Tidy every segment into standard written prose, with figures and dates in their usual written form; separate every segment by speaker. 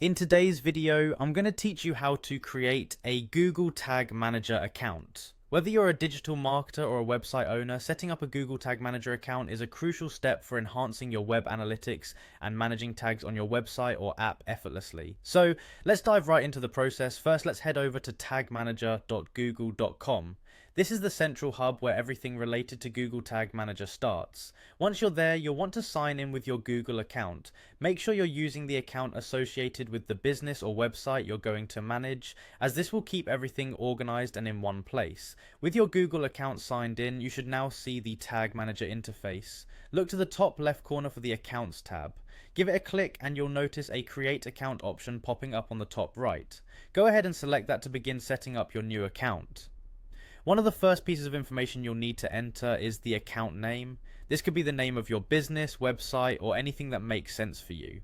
Speaker 1: In today's video, I'm going to teach you how to create a Google Tag Manager account. Whether you're a digital marketer or a website owner, setting up a Google Tag Manager account is a crucial step for enhancing your web analytics and managing tags on your website or app effortlessly. So let's dive right into the process. First, let's head over to tagmanager.google.com. This is the central hub where everything related to Google Tag Manager starts. Once you're there, you'll want to sign in with your Google account. Make sure you're using the account associated with the business or website you're going to manage, as this will keep everything organized and in one place. With your Google account signed in, you should now see the Tag Manager interface. Look to the top left corner for the Accounts tab. Give it a click and you'll notice a Create Account option popping up on the top right. Go ahead and select that to begin setting up your new account. One of the first pieces of information you'll need to enter is the account name. This could be the name of your business, website, or anything that makes sense for you.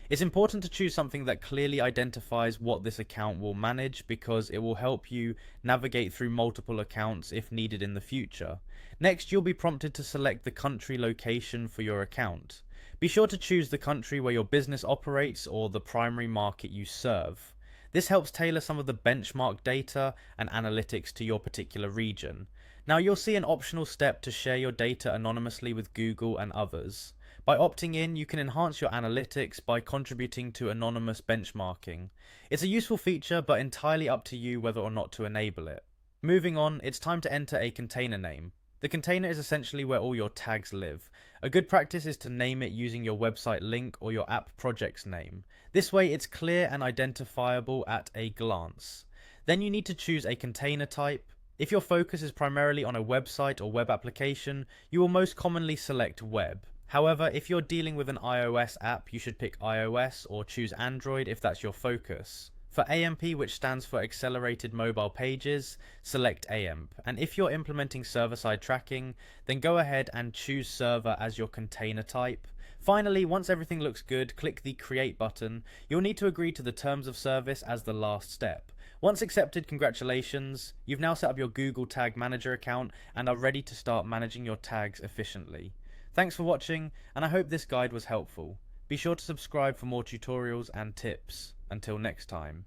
Speaker 1: It's important to choose something that clearly identifies what this account will manage, because it will help you navigate through multiple accounts if needed in the future. Next, you'll be prompted to select the country location for your account. Be sure to choose the country where your business operates or the primary market you serve. This helps tailor some of the benchmark data and analytics to your particular region. Now you'll see an optional step to share your data anonymously with Google and others. By opting in, you can enhance your analytics by contributing to anonymous benchmarking. It's a useful feature, but entirely up to you whether or not to enable it. Moving on, it's time to enter a container name. The container is essentially where all your tags live. A good practice is to name it using your website link or your app project's name. This way it's clear and identifiable at a glance. Then you need to choose a container type. If your focus is primarily on a website or web application, you will most commonly select web. However, if you're dealing with an iOS app, you should pick iOS or choose Android if that's your focus. For AMP, which stands for Accelerated Mobile Pages, select AMP. And if you're implementing server-side tracking, then go ahead and choose server as your container type. Finally, once everything looks good, click the Create button. You'll need to agree to the terms of service as the last step. Once accepted, congratulations. You've now set up your Google Tag Manager account and are ready to start managing your tags efficiently. Thanks for watching, and I hope this guide was helpful. Be sure to subscribe for more tutorials and tips. Until next time.